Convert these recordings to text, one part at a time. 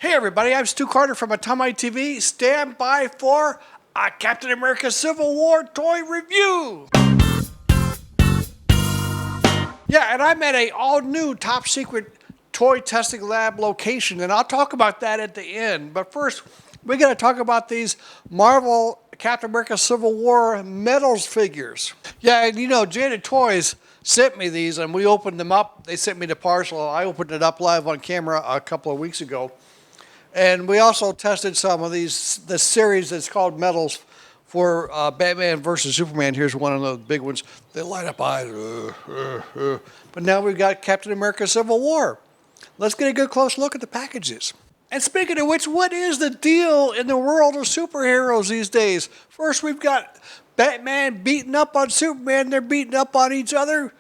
Hey everybody, I'm Stu Carter from Atamaii TV. Stand by for a Captain America Civil War toy review. Yeah, and I'm at a all-new top secret toy testing lab location, and I'll talk about that at the end. But first, we got to talk about these Marvel Captain America Civil War medals figures. Yeah, and you know, Jada Toys sent me these, and we opened them up. They sent me the parcel. I opened it up live on camera a couple of weeks ago. And we also tested some of these, the series that's called medals for Batman versus Superman. Here's one of the big ones. They light up eyes. But now we've got Captain America Civil War. Let's get a good close look at the packages. And speaking of which, what is the deal in the world of superheroes these days? First, we've got Batman beating up on Superman. They're beating up on each other.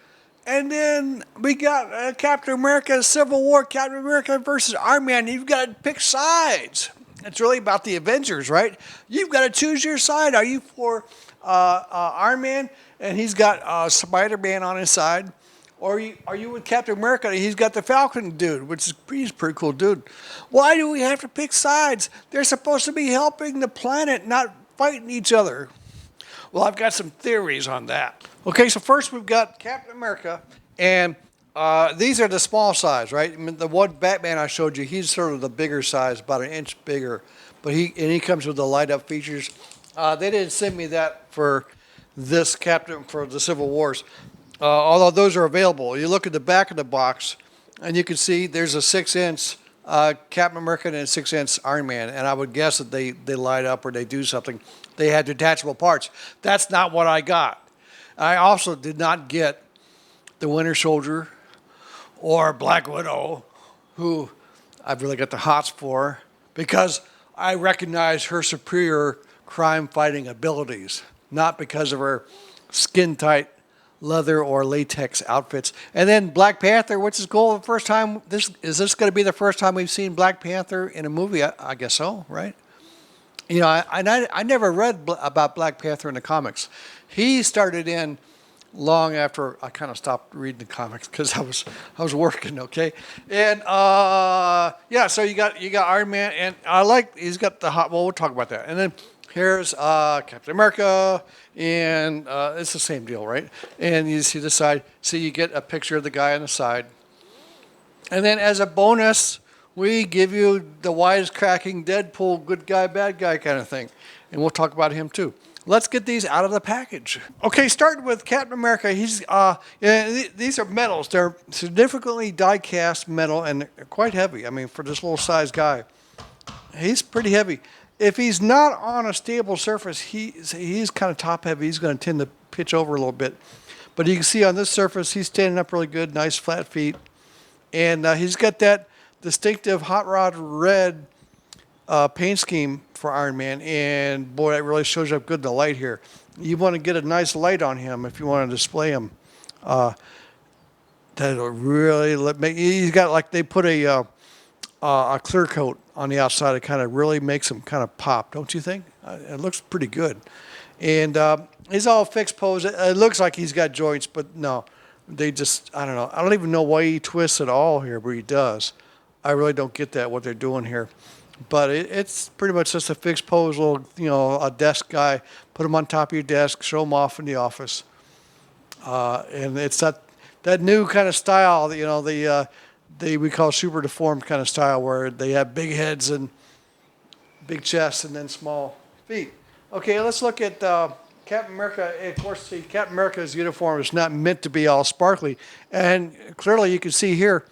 And then we got Captain America Civil War, Captain America versus Iron Man. You've got to pick sides. It's really about the Avengers, right? You've got to choose your side. Are you for Iron Man and he's got Spider Man on his side? Or are you with Captain America and he's got the Falcon dude, which is he's a pretty cool dude. Why do we have to pick sides? They're supposed to be helping the planet, not fighting each other. Well, I've got some theories on that. Okay, so first we've got Captain America, and these are the small size, right? I mean, the one Batman I showed you, he's sort of the bigger size, about an inch bigger, but he comes with the light-up features. They didn't send me that for this Captain for the Civil Wars, although those are available. You look at the back of the box, and you can see there's a 6-inch Captain America and a 6-inch Iron Man, and I would guess that they light up or they do something. They had detachable parts. That's not what I got. I also did not get the Winter Soldier or Black Widow, who I've really got the hots for, because I recognize her superior crime-fighting abilities, not because of her skin-tight leather or latex outfits. And then Black Panther, which is cool. The first time, is this going to be the first time we've seen Black Panther in a movie? I guess so, right? You know, I never read about Black Panther in the comics. He started in long after I kind of stopped reading the comics because I was working, okay? And yeah, so you got Iron Man, and I like he's got the hot. Well, we'll talk about that. And then here's Captain America, and it's the same deal, right? And you see the side, so you get a picture of the guy on the side, and then as a bonus, we give you the wisecracking Deadpool, good guy, bad guy kind of thing. And we'll talk about him too. Let's get these out of the package. Okay, starting with Captain America. These are metals. They're significantly die-cast metal, and they're quite heavy. I mean, for this little size guy, he's pretty heavy. If he's not on a stable surface, he's kind of top-heavy. He's going to tend to pitch over a little bit. But you can see on this surface, he's standing up really good, nice flat feet. And he's got that distinctive hot rod red paint scheme for Iron Man, and boy, it really shows up good in the light here. You want to get a nice light on him if you want to display him. That'll really make. He's got like they put a clear coat on the outside. It kind of really makes him kind of pop, don't you think? It looks pretty good, and he's all fixed pose. It looks like he's got joints, but no, they just I don't know. I don't even know why he twists at all here, but he does. I really don't get that, what they're doing here. But it's pretty much just a fixed pose, little, you know, a desk guy. Put him on top of your desk, show him off in the office. And it's that new kind of style, you know, we call super deformed kind of style, where they have big heads and big chests and then small feet. Okay, let's look at Captain America. Of course, see, Captain America's uniform is not meant to be all sparkly. And clearly you can see here,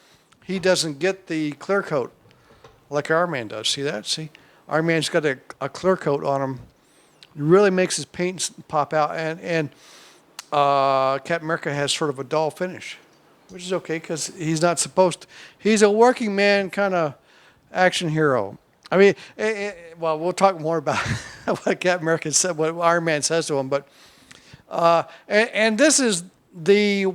he doesn't get the clear coat like Iron Man does. See that? See? Iron Man's got a clear coat on him. It really makes his paint pop out. And Captain America has sort of a dull finish, which is okay because he's not supposed to. He's a working man kind of action hero. I mean, well, we'll talk more about what Captain America said, what Iron Man says to him. But and this is the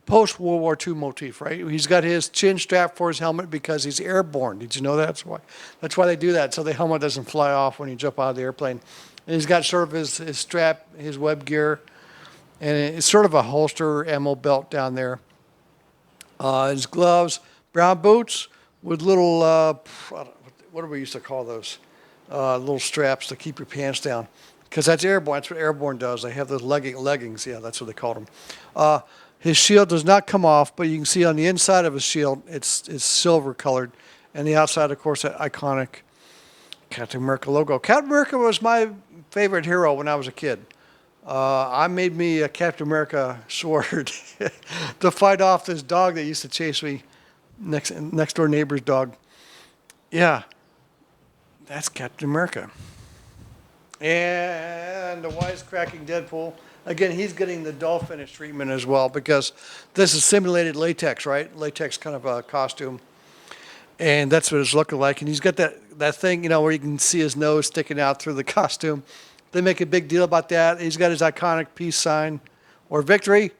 post-World War II motif, right? He's got his chin strap for his helmet because he's airborne. Did you know that? That's why they do that, so the helmet doesn't fly off when you jump out of the airplane. And he's got sort of his strap, his web gear, and it's sort of a holster ammo belt down there. His gloves, brown boots, with little, what do we used to call those? Little straps to keep your pants down. Because that's airborne. That's what airborne does. They have those leggings. Yeah, that's what they call them. His shield does not come off, but you can see on the inside of his shield, it's silver colored. And the outside, of course, that iconic Captain America logo. Captain America was my favorite hero when I was a kid. I made me a Captain America sword to fight off this dog that used to chase me, next door neighbor's dog. Yeah, that's Captain America. And the wisecracking Deadpool. Again, he's getting the dull finish treatment as well because this is simulated latex, right? Latex kind of a costume. And that's what it's looking like. And he's got that thing, where you can see his nose sticking out through the costume. They make a big deal about that. He's got his iconic peace sign or victory.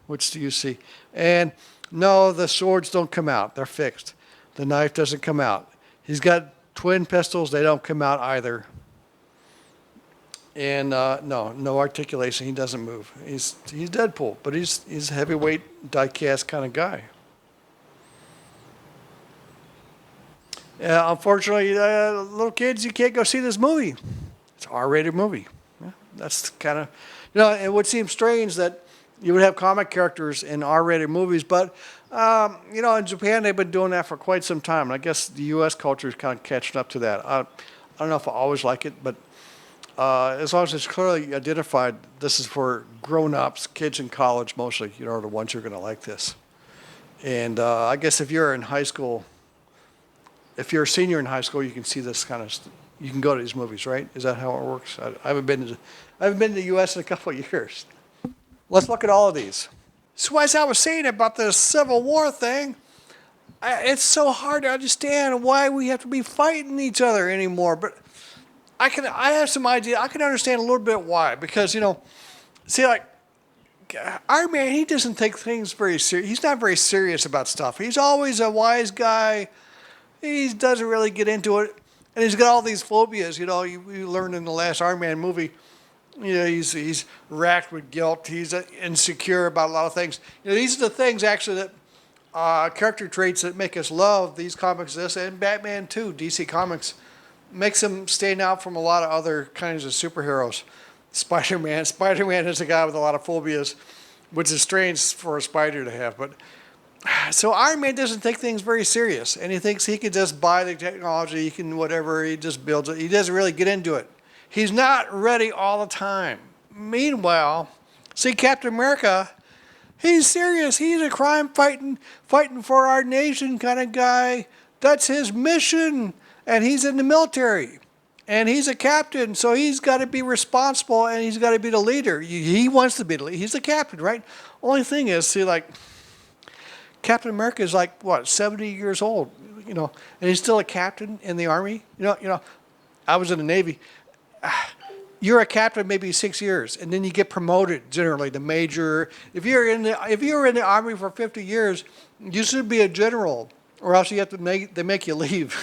Which do you see? And no, the swords don't come out. They're fixed. The knife doesn't come out. He's got twin pistols. They don't come out either. And no articulation. He doesn't move. He's Deadpool, but he's a heavyweight die-cast kind of guy. Unfortunately, little kids, you can't go see this movie. It's an R-rated movie. Yeah, that's kind of, it would seem strange that you would have comic characters in R-rated movies, but, in Japan, they've been doing that for quite some time. And I guess the U.S. culture is kind of catching up to that. I don't know if I always like it, but as long as it's clearly identified, this is for grown-ups, kids in college mostly, are the ones who are going to like this. And I guess if you're in high school, if you're a senior in high school, you can see this kind of. You can go to these movies, right? Is that how it works? I haven't been to the U.S. in a couple of years. Let's look at all of these. So as I was saying about this Civil War thing, it's so hard to understand why we have to be fighting each other anymore. But I have some idea. I can understand a little bit why. Because see, like Iron Man, he doesn't take things very serious. He's not very serious about stuff. He's always a wise guy. He doesn't really get into it. And he's got all these phobias, you learned in the last Iron Man movie. He's racked with guilt. He's insecure about a lot of things. These are the things actually that character traits that make us love these comics. And Batman too, DC Comics, makes him stand out from a lot of other kinds of superheroes. Spider-Man is a guy with a lot of phobias, which is strange for a spider to have. But so Iron Man doesn't take things very serious, and he thinks he can just buy the technology, he can whatever, he just builds it. He doesn't really get into it. He's not ready all the time. Meanwhile, see Captain America, he's serious. He's a crime fighting for our nation kind of guy. That's his mission, and he's in the military, and he's a captain, so he's got to be responsible, and he's got to be the leader. He wants to be the leader. He's the captain, right? Only thing is, see, like, Captain America is like, 70 years old, and he's still a captain in the Army. I was in the Navy. You're a captain maybe 6 years, and then you get promoted generally to major. If you were in the Army for 50 years, you should be a general, or else you have to make you leave.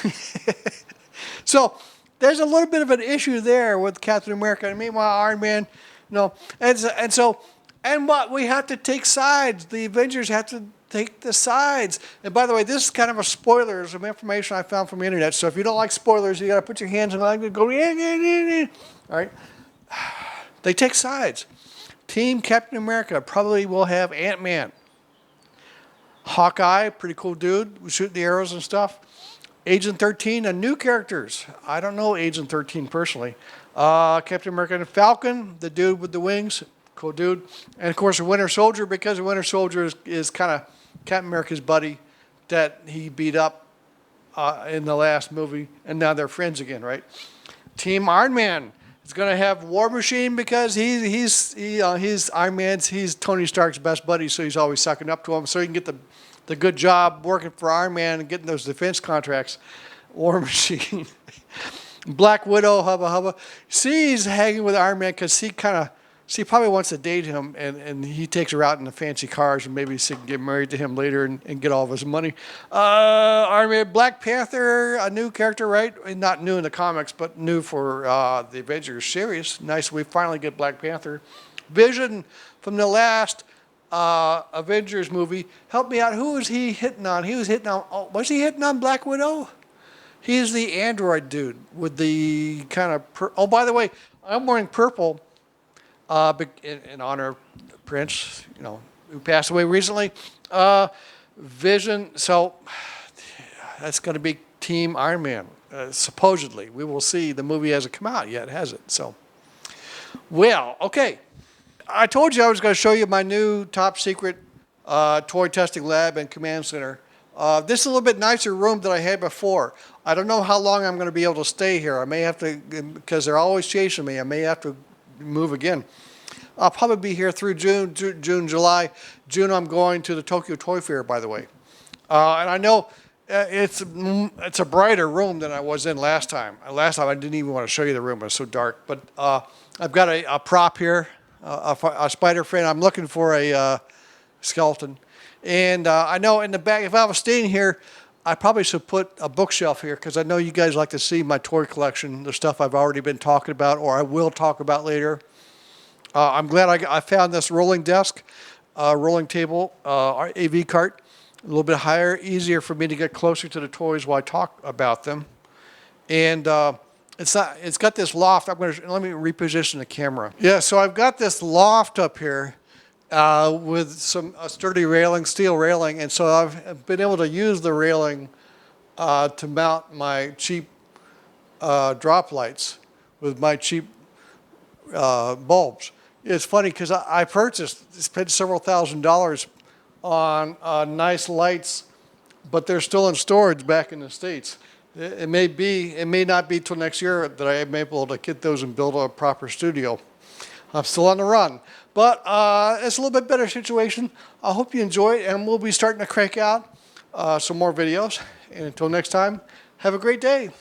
So there's a little bit of an issue there with Captain America. And meanwhile, Iron Man, and what we have to take sides. The Avengers have to take the sides. And by the way, this is kind of a spoiler. Some information I found from the internet. So if you don't like spoilers, you got to put your hands on the and go, yeah. All right. They take sides. Team Captain America probably will have Ant-Man. Hawkeye, pretty cool dude, shooting the arrows and stuff. Agent 13 and new characters. I don't know Agent 13 personally. Captain America and Falcon, the dude with the wings. Cool dude. And of course, the Winter Soldier, because the Winter Soldier is kind of Captain America's buddy that he beat up in the last movie, and now they're friends again, right? Team Iron Man is going to have War Machine because he's Iron Man's, he's Tony Stark's best buddy, so he's always sucking up to him, so he can get the good job working for Iron Man and getting those defense contracts. War Machine. Black Widow, hubba hubba. See, he's hanging with Iron Man because he probably wants to date him, and he takes her out in the fancy cars, and maybe she can get married to him later and get all of his money. Iron Man, Black Panther, a new character, right? Not new in the comics, but new for the Avengers series. Nice, we finally get Black Panther. Vision from the last Avengers movie. Help me out. Who was he hitting on? He was hitting on. Oh, was he hitting on Black Widow? He's the android dude with the kind of. Oh, by the way, I'm wearing purple in honor of Prince, who passed away recently. Vision. So that's going to be Team Iron Man. Supposedly, we will see. The movie hasn't come out yet, has it? So, well, okay. I told you I was going to show you my new top secret toy testing lab and command center. This is a little bit nicer room than I had before. I don't know how long I'm going to be able to stay here. I may have to, because they're always chasing me, I may have to move again. I'll probably be here through June, July. June, I'm going to the Tokyo Toy Fair, by the way. And I know it's a brighter room than I was in last time. Last time I didn't even want to show you the room. It was so dark. But I've got a prop here. A spider friend. I'm looking for a skeleton. And I know in the back, if I was staying here, I probably should put a bookshelf here because I know you guys like to see my toy collection, the stuff I've already been talking about or I will talk about later. I'm glad I found this rolling desk, rolling table, AV cart, a little bit higher, easier for me to get closer to the toys while I talk about them. And it's got this loft. Let me reposition the camera. Yeah, so I've got this loft up here with some sturdy railing, steel railing, and so I've been able to use the railing to mount my cheap drop lights with my cheap bulbs. It's funny because I spent several $1,000s on nice lights, but they're still in storage back in the States. It may not be till next year that I am able to get those and build a proper studio. I'm still on the run, but it's a little bit better situation. I hope you enjoy it, and we'll be starting to crank out some more videos. And until next time, have a great day.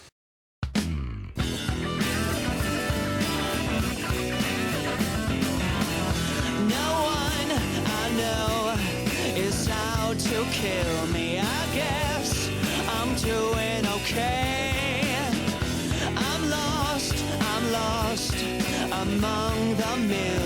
To kill me, I guess I'm doing okay. I'm lost among the millions.